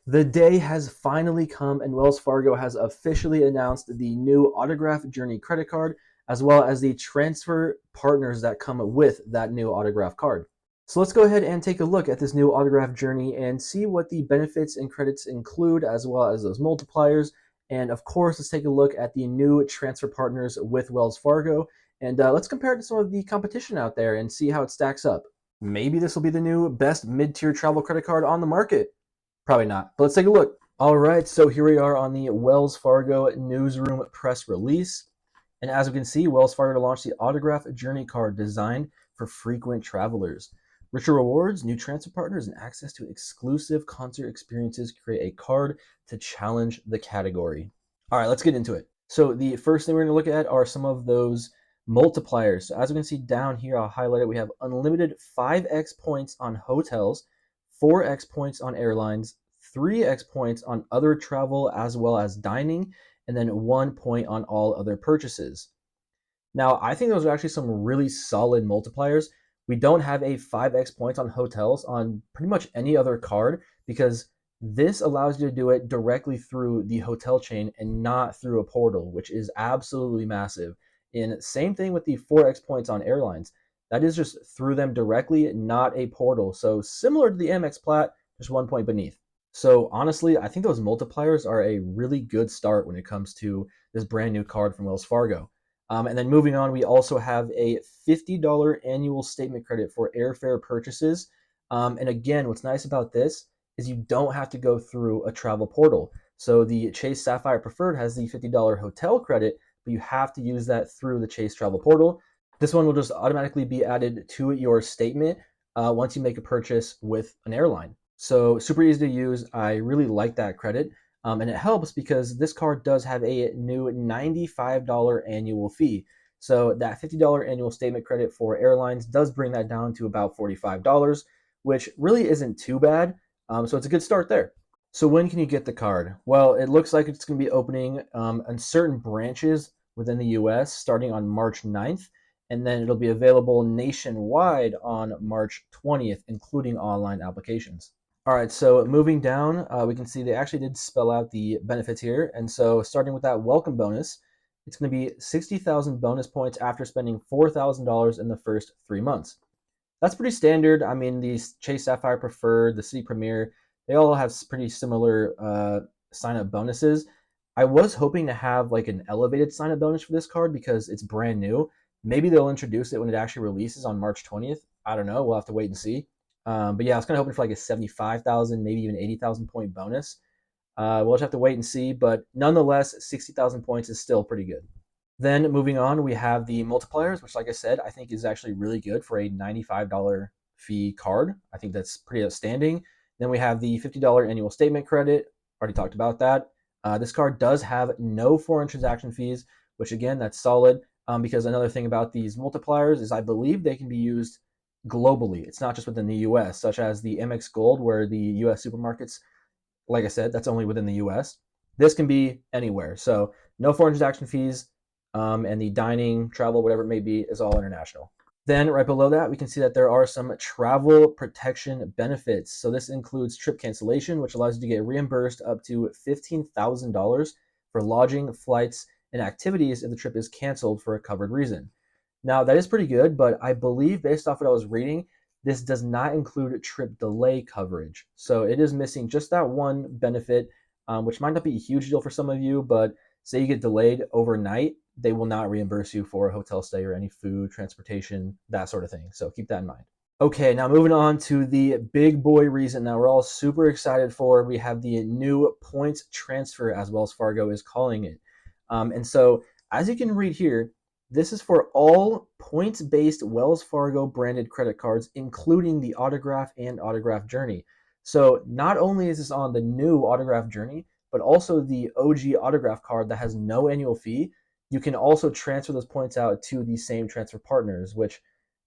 The day has finally come, and Wells Fargo has officially announced the new Autograph Journey credit card, as well as the transfer partners that come with that new Autograph card. So let's go ahead and take a look at this new Autograph Journey and see what the benefits and credits include, as well as those multipliers. And of course, let's take a look at the new transfer partners with Wells Fargo. And let's compare it to some of the competition out there and see how it stacks up. Maybe this will be the new best mid-tier travel credit card on the market. Probably not, but let's take a look. All right, so here we are on the Wells Fargo newsroom press release. And as we can see, Wells Fargo launched the Autograph Journey card designed for frequent travelers. Richer rewards, new transfer partners, and access to exclusive concert experiences create a card to challenge the category. All right, let's get into it. So the first thing we're going to look at are some of those multipliers. So as we can see down here, I'll highlight it. We have unlimited 5x points on hotels, 4x points on airlines, 3x points on other travel as well as dining, and then 1 point on all other purchases. Now, I think those are actually some really solid multipliers. We don't have a 5x points on hotels on pretty much any other card because this allows you to do it directly through the hotel chain and not through a portal, which is absolutely massive. And same thing with the 4x points on airlines. That is just through them directly, not a portal. So similar to the Amex Plat, just 1 point beneath. So honestly, I think those multipliers are a really good start when it comes to this brand new card from Wells Fargo. And then moving on, we also have a $50 annual statement credit for airfare purchases. And again, what's nice about this is you don't have to go through a travel portal. So the Chase Sapphire Preferred has the $50 hotel credit, but you have to use that through the Chase Travel Portal. This one will just automatically be added to your statement once you make a purchase with an airline. So super easy to use. I really like that credit. And it helps because this card does have a new $95 annual fee. So that $50 annual statement credit for airlines does bring that down to about $45, which really isn't too bad. So it's a good start there. So when can you get the card? Well, it looks like it's going to be opening in certain branches within the US starting on March 9th, and then it'll be available nationwide on March 20th, including online applications. All right, so moving down, we can see they actually did spell out the benefits here. And so starting with that welcome bonus, it's going to be 60,000 bonus points after spending $4,000 in the first 3 months. That's pretty standard. I mean, the Chase Sapphire Preferred, the City Premier, they all have pretty similar sign-up bonuses. I was hoping to have like an elevated sign-up bonus for this card because it's brand new. Maybe they'll introduce it when it actually releases on March 20th. I don't know. We'll have to wait and see. But yeah, I was kind of hoping for like a 75,000, maybe even 80,000 point bonus. We'll just have to wait and see. But nonetheless, 60,000 points is still pretty good. Then moving on, we have the multipliers, which, like I said, I think is actually really good for a $95 fee card. I think that's pretty outstanding. Then we have the $50 annual statement credit. Already talked about that. This card does have no foreign transaction fees, which again, that's solid. Because another thing about these multipliers is I believe they can be used globally. It's not just within the US, such as the Amex Gold, where the US supermarkets, like I said, that's only within the US. This can be anywhere. So no foreign transaction fees, and the dining, travel, whatever it may be, is all international. Then right below that, we can see that there are some travel protection benefits. So this includes trip cancellation, which allows you to get reimbursed up to $15,000 for lodging, flights, and activities if the trip is canceled for a covered reason. Now, that is pretty good, but I believe based off what I was reading, this does not include trip delay coverage. So it is missing just that one benefit, which might not be a huge deal for some of you, but say you get delayed overnight, they will not reimburse you for a hotel stay or any food, transportation, that sort of thing. So keep that in mind. Okay, now moving on to the big boy reason that we're all super excited for. We have the new points transfer, as Wells Fargo is calling it. And so, as you can read here, this is for all points-based Wells Fargo branded credit cards, including the Autograph and Autograph Journey. So not only is this on the new Autograph Journey, but also the OG Autograph card that has no annual fee. You can also transfer those points out to the same transfer partners, which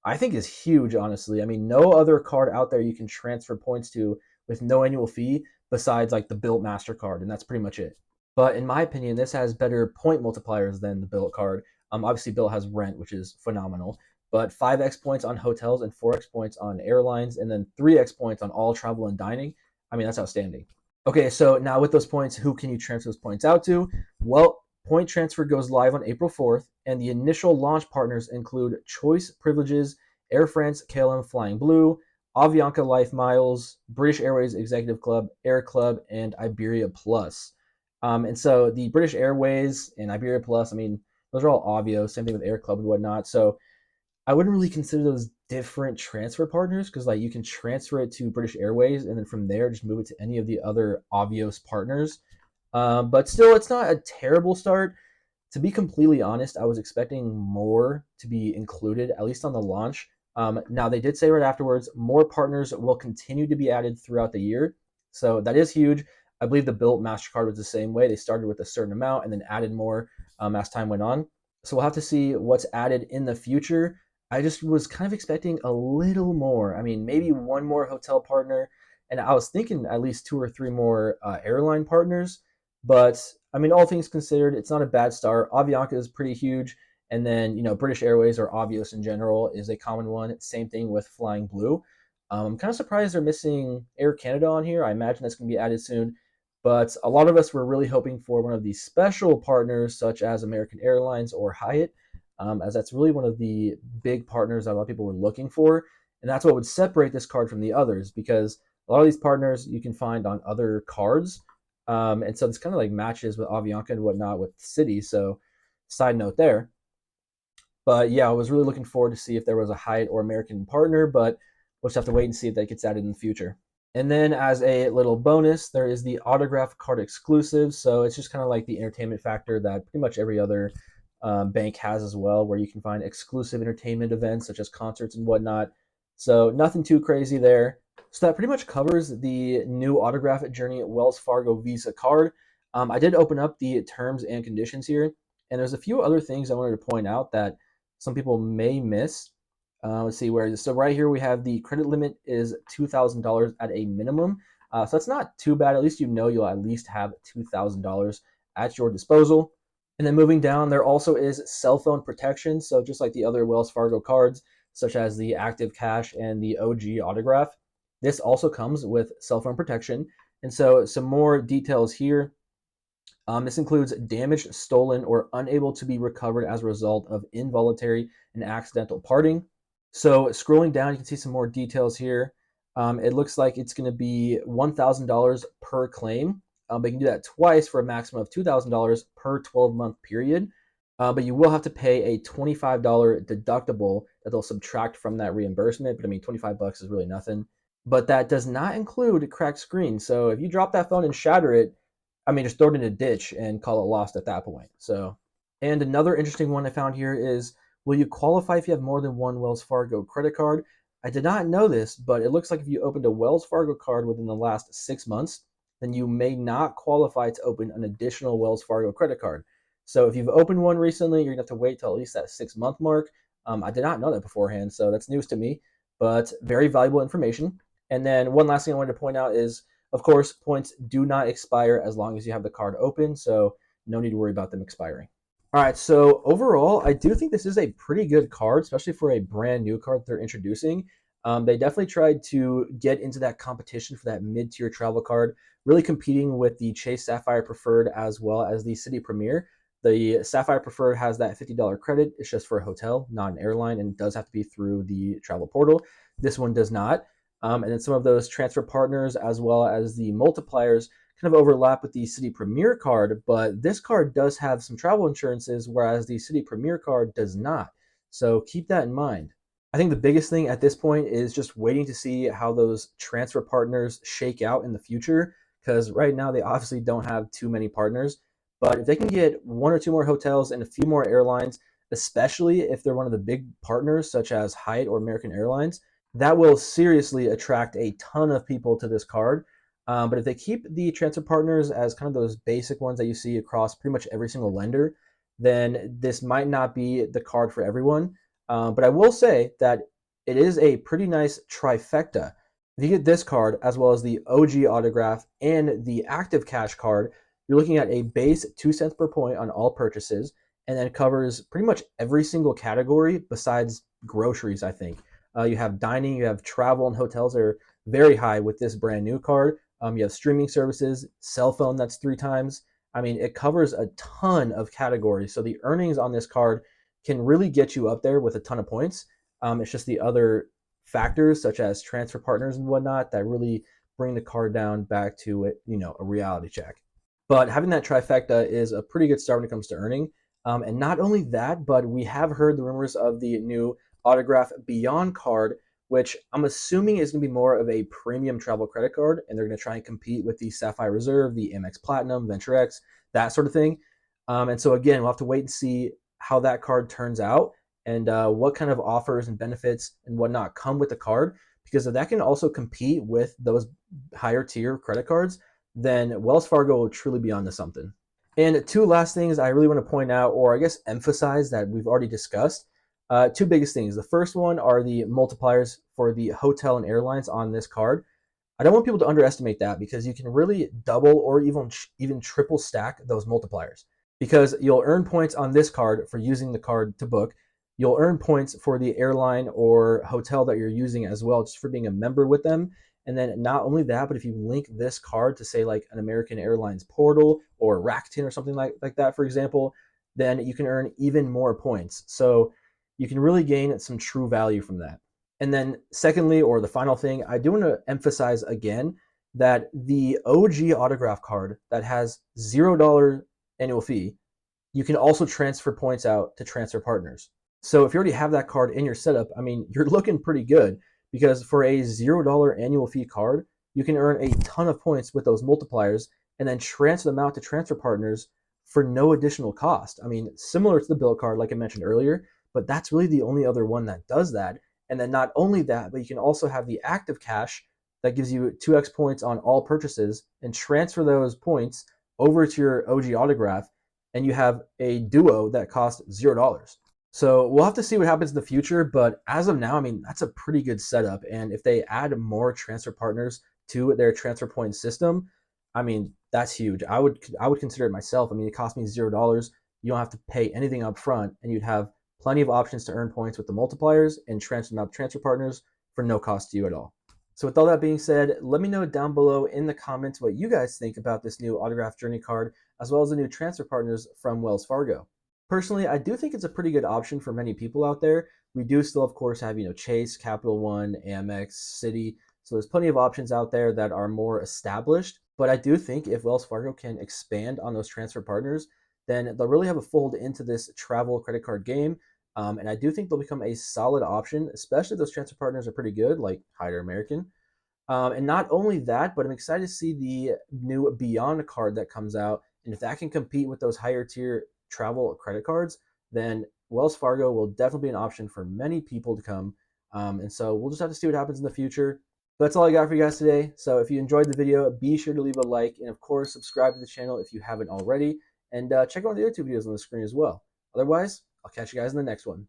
I think is huge, honestly. I mean, no other card out there you can transfer points to with no annual fee besides like the Bilt MasterCard, and that's pretty much it. But in my opinion, this has better point multipliers than the Bilt card. Obviously, Bilt has rent, which is phenomenal, but 5x points on hotels and 4x points on airlines, and then 3x points on all travel and dining. I mean, that's outstanding. Okay, so now with those points, who can you transfer those points out to? Well, point transfer goes live on April 4th, and the initial launch partners include Choice Privileges, Air France KLM Flying Blue, Avianca Life Miles, British Airways Executive Club, Air Club, and Iberia Plus. And so the British Airways and Iberia Plus, I mean, those are all Avio, same thing with Air Club and whatnot. So I wouldn't really consider those different transfer partners because like you can transfer it to British Airways and then from there just move it to any of the other Avios partners. But still, it's not a terrible start. To be completely honest, I was expecting more to be included, at least on the launch. Now, they did say right afterwards, more partners will continue to be added throughout the year. So that is huge. I believe the Bilt MasterCard was the same way. They started with a certain amount and then added more as time went on. So we'll have to see what's added in the future. I just was kind of expecting a little more. I mean, maybe one more hotel partner. And I was thinking at least two or three more airline partners. But I mean, all things considered, it's not a bad start. Avianca is pretty huge. And then, British Airways or Avios in general is a common one. Same thing with Flying Blue. I'm kind of surprised they're missing Air Canada on here. I imagine that's going to be added soon. But a lot of us were really hoping for one of these special partners, such as American Airlines or Hyatt, as that's really one of the big partners that a lot of people were looking for. And that's what would separate this card from the others, because a lot of these partners you can find on other cards. And so this kind of like matches with Avianca and whatnot with City. So, side note there. But yeah, I was really looking forward to see if there was a Hyatt or American partner, but we'll just have to wait and see if that gets added in the future. And then as a little bonus, there is the autograph card exclusive. So it's just kind of like the entertainment factor that pretty much every other bank has as well, where you can find exclusive entertainment events such as concerts and whatnot. So nothing too crazy there. So that pretty much covers the new autograph journey Wells Fargo Visa card. I did open up the terms and conditions here, and there's a few other things I wanted to point out that some people may miss. Let's see where it is. So right here we have the credit limit is $2,000 at a minimum. So that's not too bad. At least you'll at least have $2,000 at your disposal. And then moving down, there also is cell phone protection. So just like the other Wells Fargo cards, such as the Active Cash and the OG Autograph, this also comes with cell phone protection. And so some more details here. This includes damaged, stolen, or unable to be recovered as a result of involuntary and accidental parting. So scrolling down, you can see some more details here. It looks like it's going to be $1,000 per claim, but you can do that twice for a maximum of $2,000 per 12-month period. But you will have to pay a $25 deductible that they'll subtract from that reimbursement. But I mean, $25 is really nothing. But that does not include a cracked screen. So if you drop that phone and shatter it, I mean, just throw it in a ditch and call it lost at that point. So, and another interesting one I found here is, will you qualify if you have more than one Wells Fargo credit card? I did not know this, but it looks like if you opened a Wells Fargo card within the last 6 months, then you may not qualify to open an additional Wells Fargo credit card. So if you've opened one recently, you're going to have to wait till at least that 6-month mark. I did not know that beforehand, so that's news to me, but very valuable information. And then one last thing I wanted to point out is, of course, points do not expire as long as you have the card open, so no need to worry about them expiring. All right, so overall, I do think this is a pretty good card, especially for a brand new card they're introducing. They definitely tried to get into that competition for that mid-tier travel card, really competing with the Chase Sapphire Preferred as well as the City Premier. The Sapphire Preferred has that $50 credit. It's just for a hotel, not an airline, and it does have to be through the travel portal. This one does not. And then some of those transfer partners as well as the multipliers kind of overlap with the City Premier card, but this card does have some travel insurances, whereas the City Premier card does not. So keep that in mind. I think the biggest thing at this point is just waiting to see how those transfer partners shake out in the future, because right now they obviously don't have too many partners. But if they can get one or two more hotels and a few more airlines, especially if they're one of the big partners such as Hyatt or American Airlines, that will seriously attract a ton of people to this card. But if they keep the transfer partners as kind of those basic ones that you see across pretty much every single lender, then this might not be the card for everyone. But I will say that it is a pretty nice trifecta. If you get this card as well as the OG autograph and the active cash card, you're looking at a base 2 cents per point on all purchases, and then covers pretty much every single category besides groceries, I think. You have dining, you have travel, and hotels are very high with this brand new card. You have streaming services, cell phone that's 3 times. I mean, it covers a ton of categories. So the earnings on this card can really get you up there with a ton of points. It's just the other factors such as transfer partners and whatnot that really bring the card down back to a reality check. But having that trifecta is a pretty good start when it comes to earning. And not only that, but we have heard the rumors of the new Autograph Beyond card, which I'm assuming is going to be more of a premium travel credit card, and they're going to try and compete with the Sapphire Reserve, the Amex Platinum, Venture X, that sort of thing. And so again, we'll have to wait and see how that card turns out and what kind of offers and benefits and whatnot come with the card, because if that can also compete with those higher tier credit cards, then Wells Fargo will truly be onto something. And 2 last things I really want to point out, or I guess emphasize, that we've already discussed. 2 biggest things. The first one are the multipliers for the hotel and airlines on this card. I don't want people to underestimate that, because you can really double or even triple stack those multipliers, because you'll earn points on this card for using the card to book. You'll earn points for the airline or hotel that you're using as well, just for being a member with them. And then not only that, but if you link this card to, say, like an American Airlines portal or Rakuten or something like that, for example, then you can earn even more points. So you can really gain some true value from that. And then secondly, or the final thing, I do want to emphasize again that the OG autograph card that has $0 annual fee, you can also transfer points out to transfer partners. So if you already have that card in your setup, I mean, you're looking pretty good, because for a $0 annual fee card, you can earn a ton of points with those multipliers and then transfer them out to transfer partners for no additional cost. I mean, similar to the bill card, like I mentioned earlier, but that's really the only other one that does that. And then not only that, but you can also have the active cash that gives you 2x points on all purchases and transfer those points over to your OG autograph, and you have a duo that costs $0. So we'll have to see what happens in the future, but as of now, I mean, that's a pretty good setup. And if they add more transfer partners to their transfer point system, I mean, that's huge. I would consider it myself. I mean, it cost me $0. You don't have to pay anything up front, and you'd have plenty of options to earn points with the multipliers and transfer them out to transfer partners for no cost to you at all. So with all that being said, let me know down below in the comments what you guys think about this new Autograph Journey card, as well as the new transfer partners from Wells Fargo. Personally, I do think it's a pretty good option for many people out there. We do still, of course, have Chase, Capital One, Amex, Citi. So there's plenty of options out there that are more established. But I do think if Wells Fargo can expand on those transfer partners, then they'll really have a fold into this travel credit card game. And I do think they'll become a solid option, especially if those transfer partners are pretty good, like Hyatt or American. And not only that, but I'm excited to see the new Beyond card that comes out. And if that can compete with those higher tier travel credit cards, then Wells Fargo will definitely be an option for many people to come. And so we'll just have to see what happens in the future. But that's all I got for you guys today. So if you enjoyed the video, be sure to leave a like, and of course, subscribe to the channel if you haven't already. And check out the other 2 videos on the screen as well. Otherwise, I'll catch you guys in the next one.